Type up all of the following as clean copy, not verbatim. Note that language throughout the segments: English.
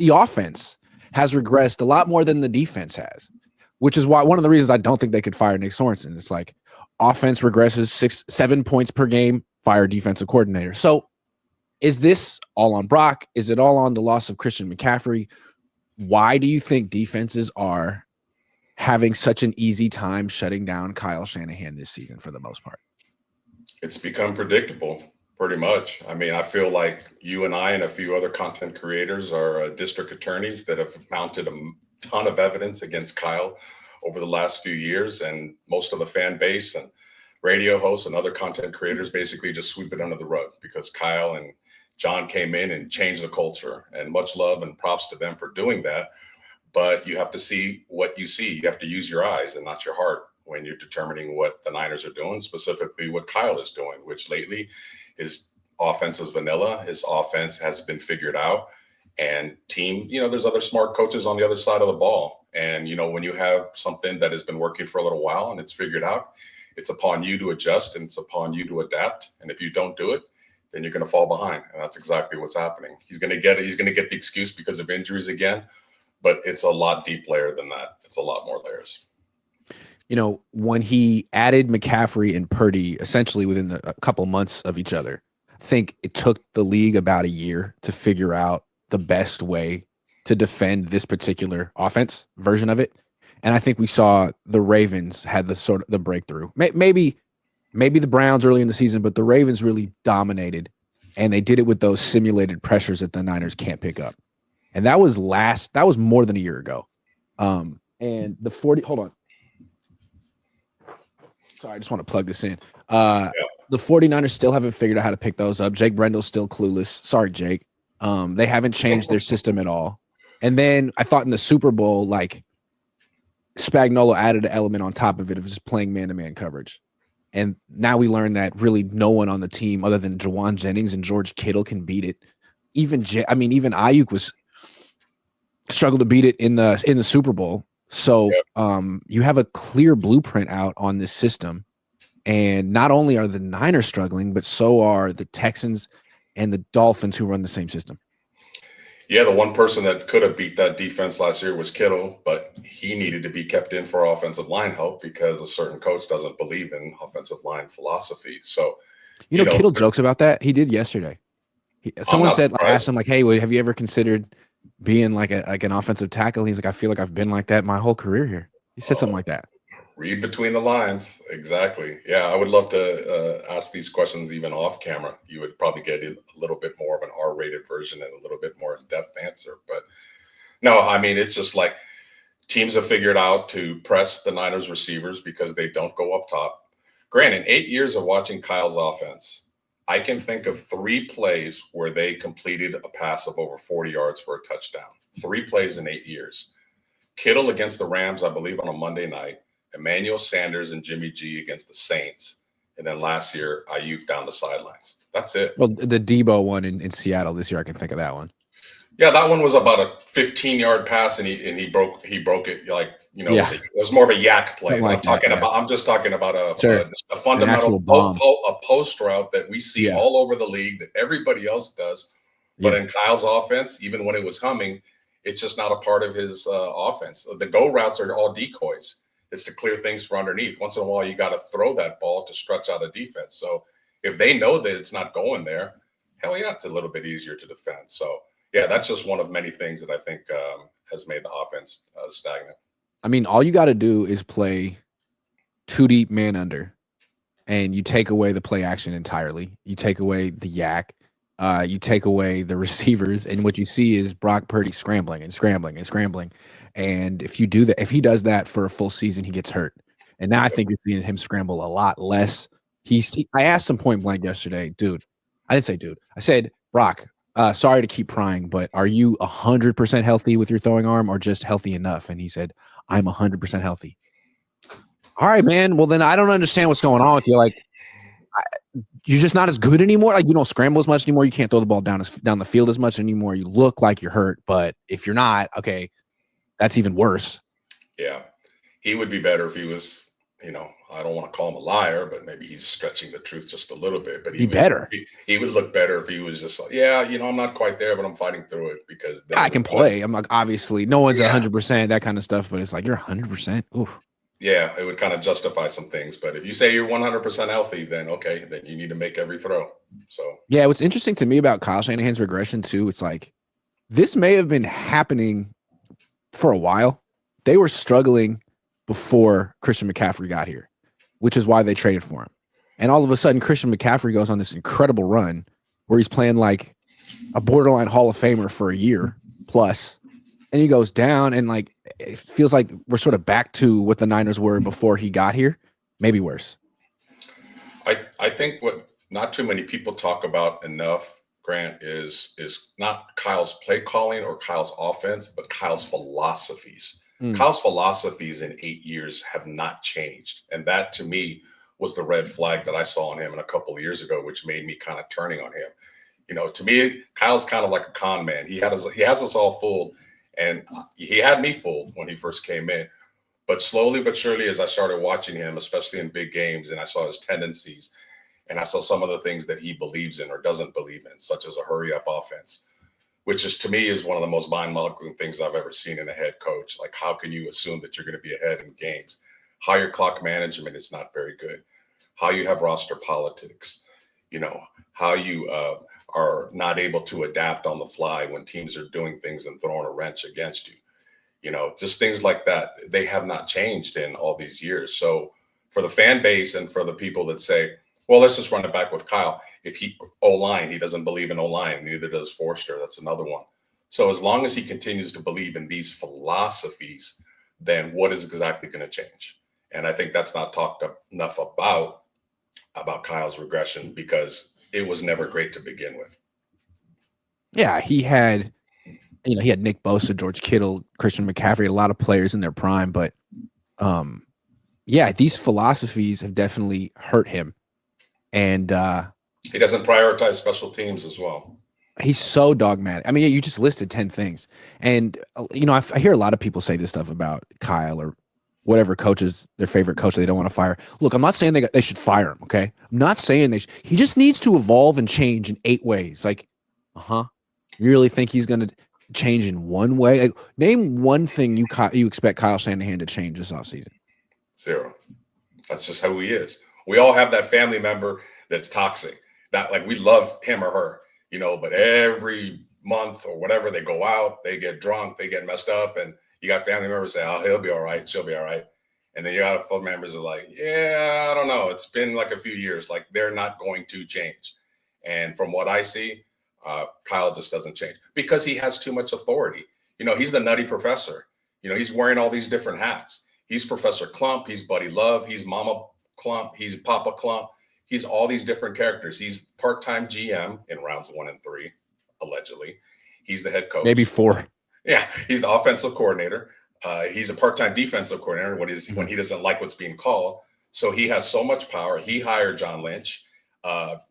the offense has regressed a lot more than the defense has, which is why one of the reasons I don't think they could fire Nick Sorensen. It's like offense regresses 7 points per game, fire defensive coordinator. So is this all on Brock? Is it all on the loss of Christian McCaffrey? Why do you think defenses are having such an easy time shutting down Kyle Shanahan this season for the most part? It's become predictable. Pretty much. I mean, I feel like you and I and a few other content creators are district attorneys that have mounted a ton of evidence against Kyle over the last few years, and most of the fan base and radio hosts and other content creators basically just sweep it under the rug because Kyle and John came in and changed the culture, and much love and props to them for doing that. But you have to see what you see. You have to use your eyes and not your heart when you're determining what the Niners are doing, specifically what Kyle is doing, which lately his offense is vanilla. His offense has been figured out. And team, there's other smart coaches on the other side of the ball. And, when you have something that has been working for a little while and it's figured out, it's upon you to adjust and it's upon you to adapt. And if you don't do it, then you're going to fall behind. And that's exactly what's happening. He's going to get the excuse because of injuries again, but it's a lot deep layer than that. It's a lot more layers. When he added McCaffrey and Purdy essentially within a couple months of each other, I think it took the league about a year to figure out the best way to defend this particular offense version of it. And I think we saw the Ravens had the breakthrough. Maybe the Browns early in the season, but the Ravens really dominated, and they did it with those simulated pressures that the Niners can't pick up. And that was more than a year ago. And the 40, hold on. Sorry, I just want to plug this in. The 49ers still haven't figured out how to pick those up. Jake Brendel's still clueless. Sorry, Jake. They haven't changed their system at all. And then I thought in the Super Bowl, like Spagnuolo added an element on top of it of just playing man-to-man coverage. And now we learn that really no one on the team other than Jawan Jennings and George Kittle can beat it. Even Ayuk was struggled to beat it in the Super Bowl. So you have a clear blueprint out on this system. And not only are the Niners struggling, but so are the Texans and the Dolphins who run the same system. Yeah, the one person that could have beat that defense last year was Kittle, but he needed to be kept in for offensive line help because a certain coach doesn't believe in offensive line philosophy. So, Kittle jokes about that. He did yesterday. Someone asked him, like, hey, have you ever considered being like an offensive tackle? He's like, I feel like I've been like that my whole career here. He said something like that. Read between the lines. Exactly. Yeah, I would love to ask these questions even off camera. You would probably get a little bit more of an R-rated version and a little bit more in-depth answer. But no, I mean, it's just like teams have figured out to press the Niners receivers because they don't go up top. Granted, 8 years of watching Kyle's offense, I can think of 3 plays where they completed a pass of over 40 yards for a touchdown. 3 plays in 8 years. Kittle against the Rams, I believe, on a Monday night. Emmanuel Sanders and Jimmy G against the Saints. And then last year, Ayuk down the sidelines. That's it. Well, the Debo one in Seattle this year, I can think of that one. Yeah, that one was about a 15-yard pass, and he broke it. Like, it was more of a yak play. I'm just talking about a fundamental a post route that we see all over the league that everybody else does. But in Kyle's offense, even when it was humming, it's just not a part of his offense. The go routes are all decoys. It's to clear things from underneath. Once in a while, you got to throw that ball to stretch out a defense. So if they know that it's not going there, hell yeah, it's a little bit easier to defend. So yeah, that's just one of many things that I think has made the offense stagnant. I mean, all you got to do is play 2 deep man under, and you take away the play action entirely. You take away the yak. You take away the receivers, and what you see is Brock Purdy scrambling and scrambling and scrambling. And if you do that, if he does that for a full season, he gets hurt. And now I think you're seeing him scramble a lot less. I asked him point blank yesterday, dude. I didn't say dude. I said, Brock, sorry to keep prying, but are you 100% healthy with your throwing arm or just healthy enough? And he said, I'm 100% healthy. All right, man. Well, then I don't understand what's going on with you. Like, you're just not as good anymore. Like, you don't scramble as much anymore. You can't throw the ball down the field as much anymore. You look like you're hurt, but if you're not, okay, that's even worse. Yeah, he would be better if he was I don't want to call him a liar, but maybe he's stretching the truth just a little bit. But Be better. he would look better if he was just like, yeah, I'm not quite there, but I'm fighting through it because then I can play. I'm like, obviously, no one's yeah. 100%, that kind of stuff, but it's like, you're 100%. Oof. Yeah, it would kind of justify some things. But if you say you're 100% healthy, then okay, then you need to make every throw. So yeah, what's interesting to me about Kyle Shanahan's regression too, it's like this may have been happening for a while. They were struggling before Christian McCaffrey got here, which is why they traded for him. And all of a sudden, Christian McCaffrey goes on this incredible run where he's playing like a borderline Hall of Famer for a year plus, and he goes down, and like it feels like we're sort of back to what the Niners were before he got here, maybe worse. I think what not too many people talk about enough, Grant, is not Kyle's play calling or Kyle's offense, but Kyle's philosophies. Kyle's philosophies in 8 years have not changed. And that to me was the red flag that I saw in him a couple of years ago, which made me kind of turning on him. To me, Kyle's kind of like a con man. He has us all fooled, and he had me fooled when he first came in. But slowly but surely, as I started watching him, especially in big games, and I saw his tendencies, and I saw some of the things that he believes in or doesn't believe in, such as a hurry-up offense, which is, to me, is one of the most mind-boggling things I've ever seen in a head coach. Like, how can you assume that you're going to be ahead in games? How your clock management is not very good. How you have roster politics. How you are not able to adapt on the fly when teams are doing things and throwing a wrench against you. Just things like that. They have not changed in all these years. So for the fan base and for the people that say, well, let's just run it back with Kyle. If he O-line, he doesn't believe in O-line. Neither does Forster. That's another one. So as long as he continues to believe in these philosophies, then what is exactly going to change? And I think that's not talked enough about Kyle's regression, because it was never great to begin with. Yeah, he had Nick Bosa, George Kittle, Christian McCaffrey, a lot of players in their prime, but yeah, these philosophies have definitely hurt him. And he doesn't prioritize special teams as well. He's so dogmatic. I mean, you just listed 10 things. And, I hear a lot of people say this stuff about Kyle or whatever coaches, their favorite coach they don't want to fire. Look, I'm not saying they should fire him, okay? I'm not saying he just needs to evolve and change in 8 ways. Like, you really think he's going to change in one way? Like, name one thing you expect Kyle Shanahan to change this offseason. 0. That's just who he is. We all have that family member that's toxic. That, like, we love him or her, but every month or whatever, they go out, they get drunk, they get messed up, and you got family members say, oh, he'll be all right, she'll be all right. And then you got family members are like, yeah, I don't know. It's been like a few years. Like, they're not going to change. And from what I see, Kyle just doesn't change because he has too much authority. He's the nutty professor. He's wearing all these different hats. He's Professor Clump. He's Buddy Love. He's Mama Clump. He's Papa Clump. He's all these different characters. He's part-time GM in rounds 1 and 3, allegedly. He's the head coach. Maybe 4. Yeah, he's the offensive coordinator. He's a part-time defensive coordinator when he doesn't like what's being called. So he has so much power. He hired John Lynch.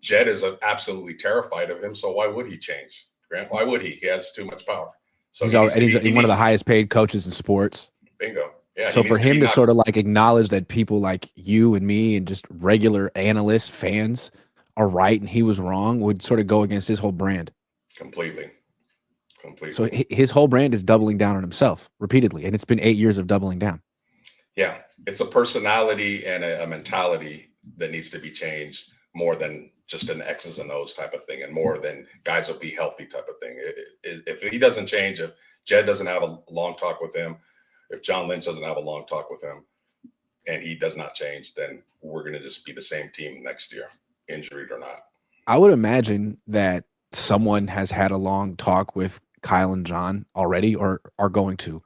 Jed is absolutely terrified of him. So why would he change, Grant? Why would he? He has too much power. So he's one of the highest paid coaches in sports. Bingo. Yeah. So for him to sort of like acknowledge that people like you and me and just regular analysts, fans are right and he was wrong would sort of go against his whole brand. Completely. So his whole brand is doubling down on himself repeatedly. And it's been 8 years of doubling down. Yeah. It's a personality and a mentality that needs to be changed more than just an X's and O's type of thing, and more than guys will be healthy type of thing. If he doesn't change, if Jed doesn't have a long talk with him, if John Lynch doesn't have a long talk with him, and he does not change, then we're going to just be the same team next year, injured or not. I would imagine that someone has had a long talk with Kyle and John already or are going to.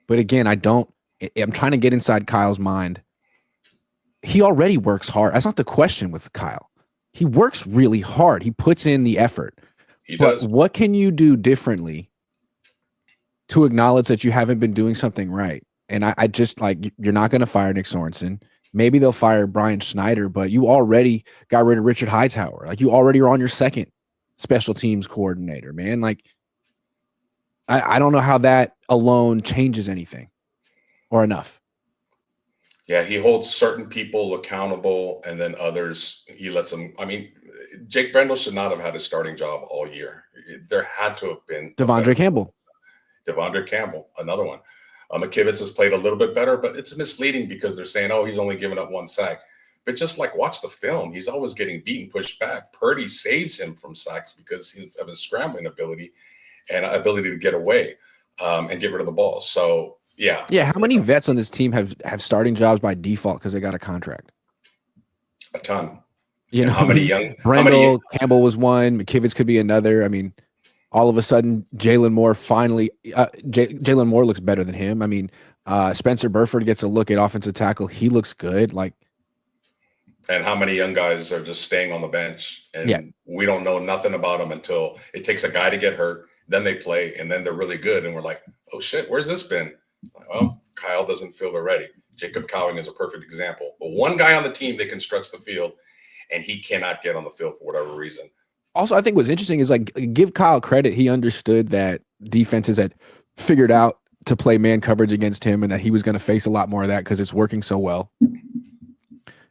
But again, I'm trying to get inside Kyle's mind. He already works hard. That's not the question with Kyle. He works really hard. He puts in the effort. But what can you do differently to acknowledge that you haven't been doing something right? And I just like, you're not going to fire Nick Sorensen. Maybe they'll fire Brian Schneider, but you already got rid of Richard Hightower. Like, you already are on your second special teams coordinator, man. Like, I don't know how that alone changes anything or enough. Yeah, he holds certain people accountable, and then others he lets them. I mean, Jake Brendel should not have had a starting job all year. There had to have been a better Devondre Campbell. Devondre Campbell, another one. McKivitz has played a little bit better, but it's misleading because they're saying, "Oh, he's only given up one sack." But just like watch the film, he's always getting beaten, pushed back. Purdy saves him from sacks because of his scrambling ability and ability to get away and get rid of the ball. So yeah, Yeah, how many vets on this team have starting jobs by default because they got a contract? a ton. You And know, how I many mean, young? How many? Brendel, Campbell was one. McKivitz could be another. I mean, all of a sudden, Jalen Moore finally, Jalen Moore looks better than him. I mean, Spencer Burford gets a look at offensive tackle. He looks good. Like, And how many young guys are just staying on the bench yeah, and we don't know nothing about them until it takes a guy to get hurt, then they play, and then they're really good, and we're like, oh shit, where's this been? Well, Kyle doesn't feel they're ready. Jacob Cowing is a perfect example. But one guy on the team that constructs the field, and he cannot get on the field for whatever reason. also, I think what's interesting is like give Kyle credit. He understood that defenses had figured out to play man coverage against him and that he was going to face a lot more of that because it's working so well.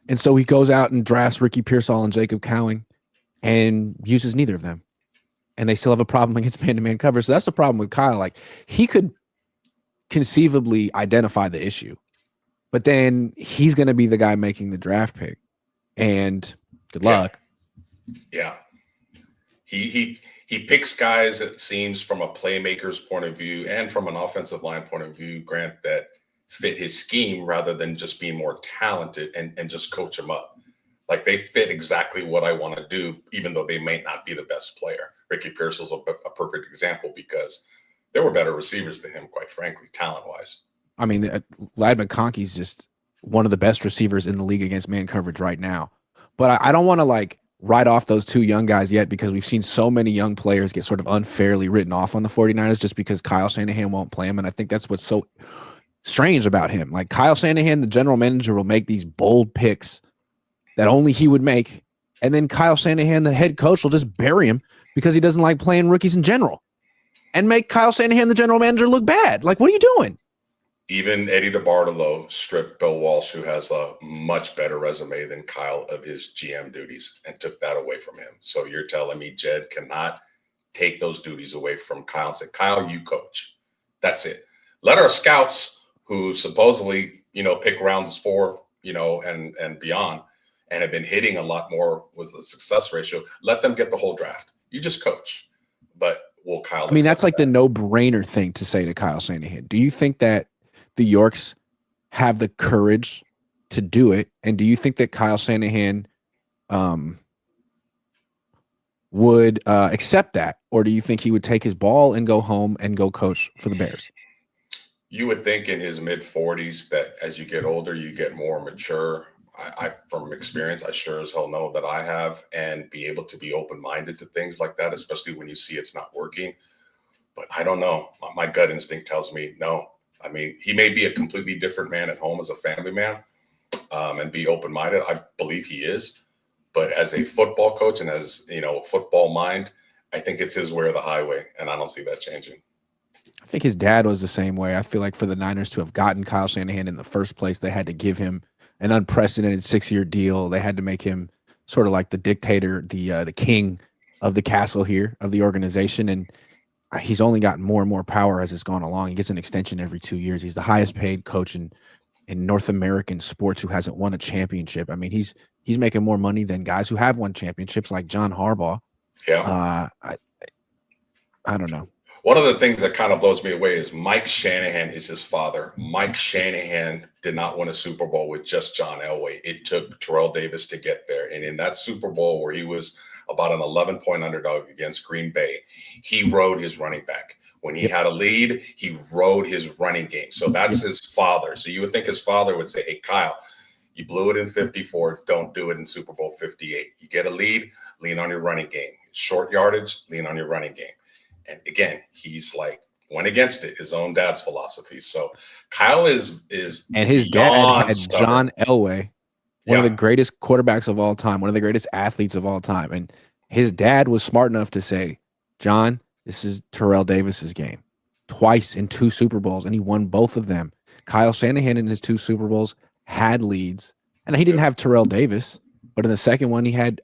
And so he goes out and drafts Ricky Pearsall and Jacob Cowing and uses neither of them. And they still have a problem against man-to-man coverage. So that's the problem with Kyle. Like he could conceivably identify the issue, but then he's going to be the guy making the draft pick. And good luck. Yeah. He picks guys, it seems, from a playmaker's point of view and from an offensive line point of view, Grant, that fit his scheme rather than just being more talented and just coach them up. Like they fit exactly what I want to do, even though they may not be the best player. Ricky Pearsall's a perfect example because there were better receivers than him, quite frankly, talent-wise. I mean, Ladd McConkey's just one of the best receivers in the league against man coverage right now. But I don't want to like write off those two young guys yet because we've seen so many young players get sort of unfairly written off on the 49ers just because Kyle Shanahan won't play them. And I think that's what's so strange about him. Like Kyle Shanahan, the general manager, will make these bold picks that only he would make. And then Kyle Shanahan, the head coach, will just bury him because he doesn't like playing rookies in general and make Kyle Shanahan, the general manager, look bad. Like, what are you doing? Even Eddie DeBartolo stripped Bill Walsh, who has a much better resume than Kyle, of his GM duties and took that away from him. So you're telling me Jed cannot take those duties away from Kyle and say, Kyle, you coach. That's it. Let our scouts, who supposedly, pick rounds 4, and beyond, and have been hitting a lot more with the success ratio, let them get the whole draft. You just coach. But will Kyle? I mean, that's like the no-brainer thing to say to Kyle Shanahan. Do you think that the Yorks have the courage to do it? And do you think that Kyle Shanahan would accept that? Or do you think he would take his ball and go home and go coach for the Bears? You would think in his mid-40s that as you get older, you get more mature. I from experience, I sure as hell know that I have, and be able to be open-minded to things like that, especially when you see it's not working. But I don't know. My gut instinct tells me no. I mean, he may be a completely different man at home as a family man and be open-minded. I believe he is. But as a football coach and as, a football mind, I think it's his way or the highway, and I don't see that changing. I think his dad was the same way. I feel like for the Niners to have gotten Kyle Shanahan in the first place, they had to give him an unprecedented 6-year deal. They had to make him sort of like the dictator, the king of the castle here of the organization. And he's only gotten more and more power as it's gone along. He gets an extension every 2 years. He's the highest paid coach in North American sports who hasn't won a championship. I mean, he's making more money than guys who have won championships like John Harbaugh. Yeah. I don't know. One of the things that kind of blows me away is Mike Shanahan is his father. Mike Shanahan did not win a Super Bowl with just John Elway. It took Terrell Davis to get there. And in that Super Bowl where he was about an 11-point underdog against Green Bay, he rode his running back. When he had a lead, he rode his running game. So that's his father. So you would think his father would say, hey, Kyle, you blew it in 54. Don't do it in Super Bowl 58. You get a lead, lean on your running game. Short yardage, lean on your running game. And again, he's like went against it, his own dad's philosophy. So Kyle is and his dad had stubborn. John Elway, one of the greatest quarterbacks of all time, one of the greatest athletes of all time. And his dad was smart enough to say, John, this is Terrell Davis's game. Twice in 2 Super Bowls, and he won both of them. Kyle Shanahan in his 2 Super Bowls had leads, and he didn't have Terrell Davis, but in the second one he had,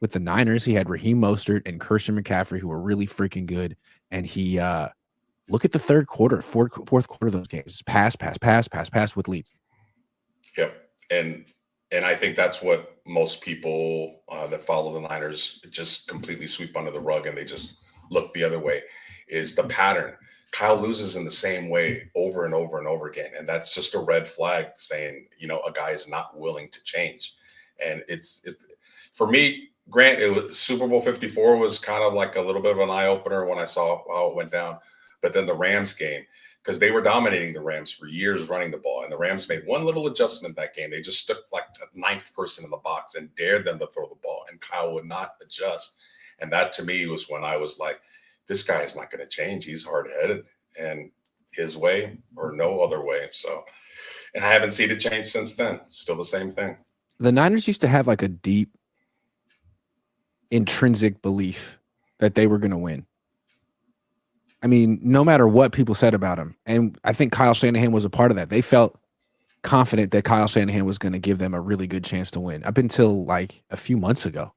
with the Niners, he had Raheem Mostert and Christian McCaffrey, who were really freaking good. And he look at the third quarter, fourth quarter of those games. Pass with leads. Yep. And I think that's what most people that follow the Niners just completely sweep under the rug and they just look the other way, is the pattern. Kyle loses in the same way over and over and over again. And that's just a red flag saying, a guy is not willing to change. And it's for me, Grant, it was Super Bowl 54 was kind of like a little bit of an eye opener when I saw how it went down. But then the Rams game, because they were dominating the Rams for years running the ball. And the Rams made one little adjustment that game. They just stuck like a ninth person in the box and dared them to throw the ball. And Kyle would not adjust. And that to me was when I was like, this guy is not going to change. He's hard-headed and his way or no other way. So, and I haven't seen it change since then. Still the same thing. The Niners used to have like a deep intrinsic belief that they were going to win. No matter what people said about him. And I think Kyle Shanahan was a part of that. They felt confident that Kyle Shanahan was going to give them a really good chance to win up until like a few months ago.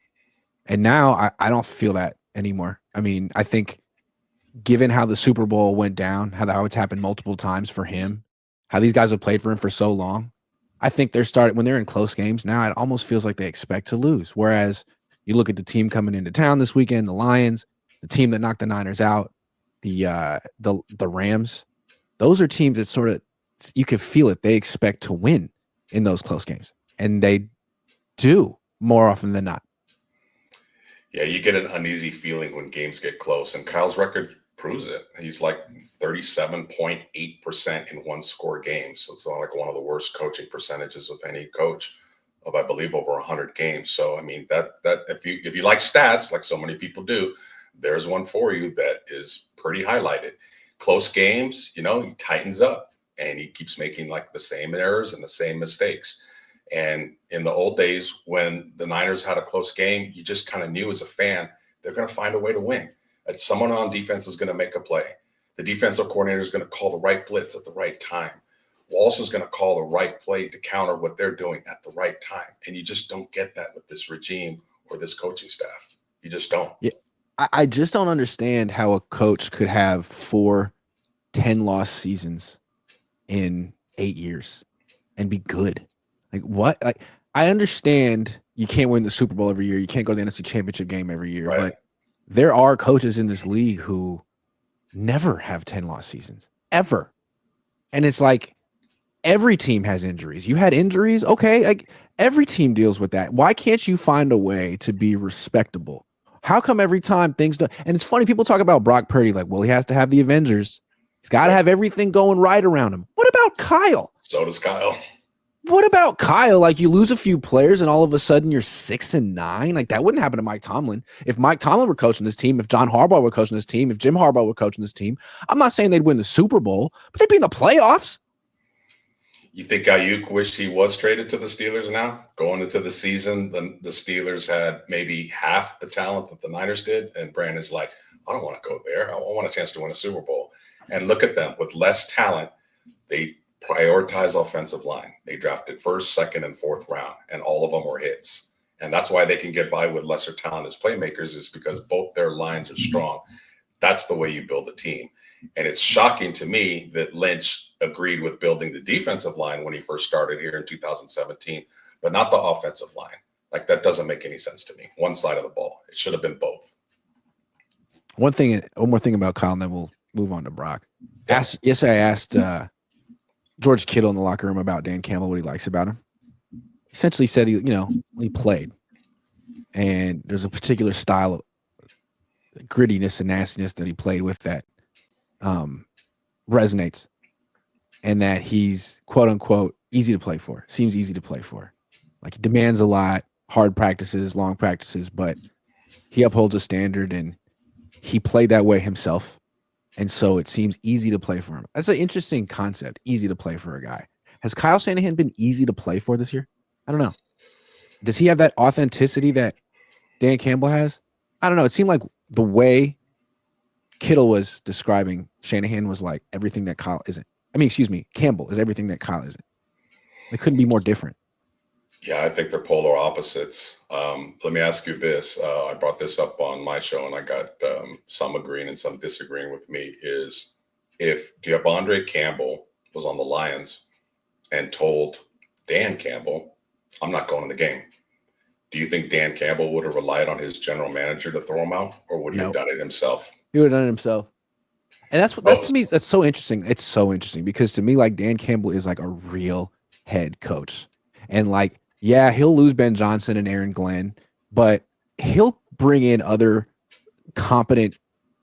And now I don't feel that anymore. I think given how the Super Bowl went down, how it's happened multiple times for him, how these guys have played for him for so long, I think when they're in close games now, it almost feels like they expect to lose. Whereas you look at the team coming into town this weekend, the Lions, the team that knocked the Niners out, the Rams, those are teams that sort of, you can feel it. They expect to win in those close games, and they do more often than not. Yeah, you get an uneasy feeling when games get close, and Kyle's record proves it. He's like 37.8% in one-score games. So it's like one of the worst coaching percentages of any coach of, I believe, over 100 games. So that if you like stats, like so many people do, there's one for you that is pretty highlighted. Close games, he tightens up and he keeps making like the same errors and the same mistakes. And in the old days, when the Niners had a close game, you just kind of knew as a fan, they're going to find a way to win. That someone on defense is going to make a play. The defensive coordinator is going to call the right blitz at the right time. Walsh is going to call the right play to counter what they're doing at the right time. And you just don't get that with this regime or this coaching staff. You just don't. Yeah. I just don't understand how a coach could have 4 10-loss seasons in 8 years and be good. Like what? Like I understand you can't win the Super Bowl every year. You can't go to the NFC Championship game every year. Right. But there are coaches in this league who never have 10-loss seasons, ever. And it's like every team has injuries. You had injuries? Okay. Like every team deals with that. Why can't you find a way to be respectable? How come every time things do? And it's funny, people talk about Brock Purdy like, well, he has to have the Avengers. He's got to have everything going right around him. What about Kyle? So does Kyle. What about Kyle? Like you lose a few players and all of a sudden you're 6-9. Like that wouldn't happen to Mike Tomlin. If Mike Tomlin were coaching this team, if John Harbaugh were coaching this team, if Jim Harbaugh were coaching this team, I'm not saying they'd win the Super Bowl, but they'd be in the playoffs. You think Ayuk wished he was traded to the Steelers now? Going into the season, the Steelers had maybe half the talent that the Niners did. And Brandon's like, I don't want to go there. I want a chance to win a Super Bowl. And look at them. With less talent, they prioritize offensive line. They drafted first, second, and fourth round, and all of them were hits. And that's why they can get by with lesser talent as playmakers, is because both their lines are strong. That's the way you build a team. And it's shocking to me that Lynch agreed with building the defensive line when he first started here in 2017, but not the offensive line. Like that doesn't make any sense to me. One side of the ball. It should have been both. One more thing about Kyle, and then we'll move on to Brock. Yesterday I asked George Kittle in the locker room about Dan Campbell, what he likes about him. Essentially said he played. And there's a particular style of grittiness and nastiness that he played with that resonates, and that he's quote unquote easy to play for. Seems easy to play for. Like he demands a lot, hard practices, long practices, but he upholds a standard and he played that way himself. And so it seems easy to play for him. That's an interesting concept. Easy to play for a guy. Has Kyle Shanahan been easy to play for this year? I don't know. Does he have that authenticity that Dan Campbell has? I don't know. It seemed like the way Kittle was describing Shanahan was like everything that Kyle isn't. Campbell is everything that Kyle isn't. They couldn't be more different. Yeah, I think they're polar opposites. Let me ask you this. I brought this up on my show, and I got some agreeing and some disagreeing with me. Is if Devondre Campbell was on the Lions and told Dan Campbell, I'm not going in the game, do you think Dan Campbell would have relied on his general manager to throw him out, or would he have No, done it himself? he would have done it himself. And that's Both. to me, that's so interesting. It's so interesting because to me, like Dan Campbell is like a real head coach. And like, yeah, he'll lose Ben Johnson and Aaron Glenn, but he'll bring in other competent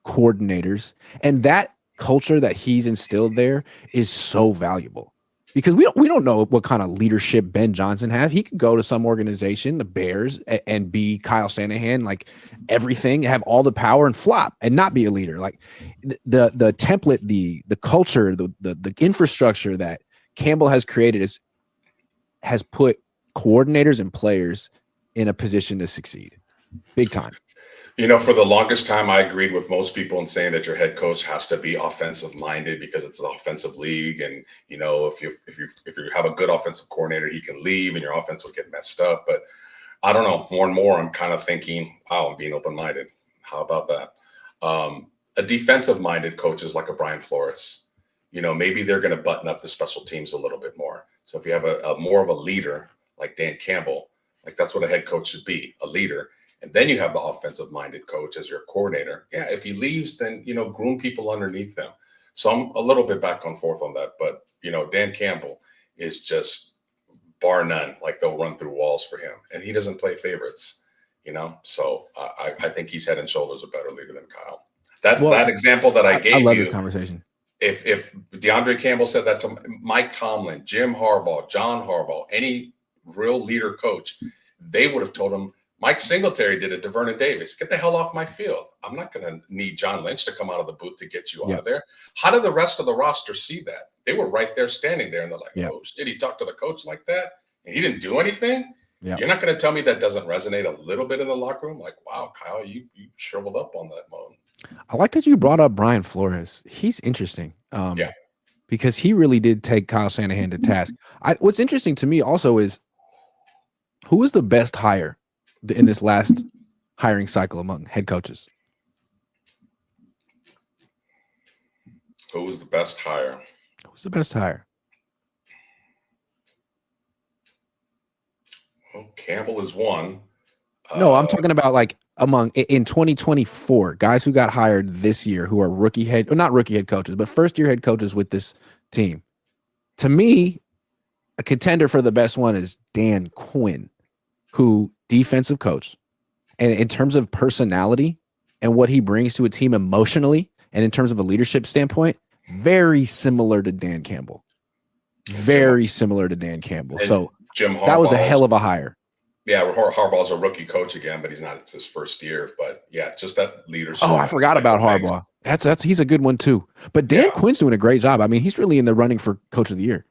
coordinators. And that culture that he's instilled there is so valuable. Because we don't know what kind of leadership Ben Johnson has. He could go to some organization, the Bears, and be Kyle Shanahan, like everything, have all the power and flop and not be a leader. Like the template, the culture, the infrastructure that Campbell has created has put coordinators and players in a position to succeed, big time. For the longest time, I agreed with most people in saying that your head coach has to be offensive minded because it's an offensive league. And, if you have a good offensive coordinator, he can leave and your offense will get messed up. But I don't know, more and more, I'm kind of thinking, oh, I'm being open-minded. How about that? A defensive minded coach is like a Brian Flores. Maybe they're going to button up the special teams a little bit more. So if you have a more of a leader like Dan Campbell, like that's what a head coach should be, a leader. And then you have the offensive-minded coach as your coordinator. Yeah, if he leaves, then, groom people underneath him. So I'm a little bit back and forth on that. But, Dan Campbell is just bar none. Like they'll run through walls for him. And he doesn't play favorites, So I think he's head and shoulders a better leader than Kyle. That example that I gave you. I love this conversation. If DeAndre Campbell said that to Mike Tomlin, Jim Harbaugh, John Harbaugh, any real leader coach, they would have told him, Mike Singletary did it to Vernon Davis. Get the hell off my field. I'm not going to need John Lynch to come out of the booth to get you out of there. How did the rest of the roster see that? They were right there standing there, and they're like, oh, shit, he talked to the coach like that, and he didn't do anything? Yep. You're not going to tell me that doesn't resonate a little bit in the locker room? Like, wow, Kyle, you shriveled up on that moment. I like that you brought up Brian Flores. He's interesting. Because he really did take Kyle Shanahan to task. What's interesting to me also is who is the best hire in this last hiring cycle among head coaches? Who was the best hire? Who's the best hire? Well, Campbell is one. No, I'm talking about like in 2024, guys who got hired this year who are not rookie head coaches, but first year head coaches with this team. To me, a contender for the best one is Dan Quinn, who defensive coach. And in terms of personality and what he brings to a team emotionally and in terms of a leadership standpoint, very similar to Dan Campbell. Very similar to Dan Campbell. So that was a hell of a hire. Yeah, Harbaugh's a rookie coach again, but it's his first year. But yeah, just that leadership. Oh, I forgot about Harbaugh. He's a good one too. But Dan Quinn's doing a great job. I mean, he's really in the running for coach of the year.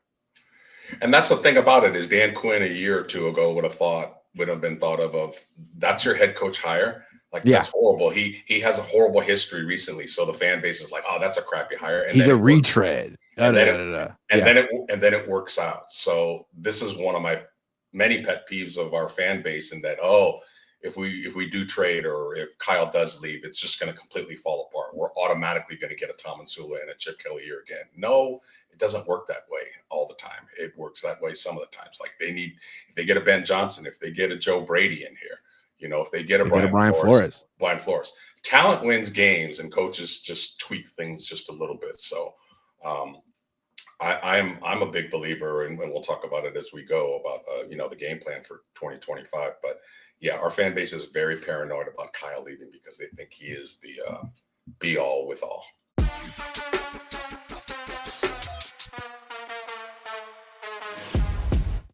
And that's the thing about it is Dan Quinn a year or two ago would have been thought of that's your head coach hire. Like that's horrible. He has a horrible history recently, so the fan base is like, oh, that's a crappy hire. And he's a retread. And then it works out. So this is one of my many pet peeves of our fan base, in that if we do trade or if Kyle does leave, it's just going to completely fall apart. We're automatically going to get a Tom Insula and a Chip Kelly here again. No, it doesn't work that way all the time. It works that way some of the times. Like if they get a Ben Johnson, if they get a Joe Brady in here, if they get a Brian Flores. Talent wins games, and coaches just tweak things just a little bit. So I'm a big believer, and we'll talk about it as we go about the game plan for 2025. But yeah, our fan base is very paranoid about Kyle leaving because they think he is the be all with all.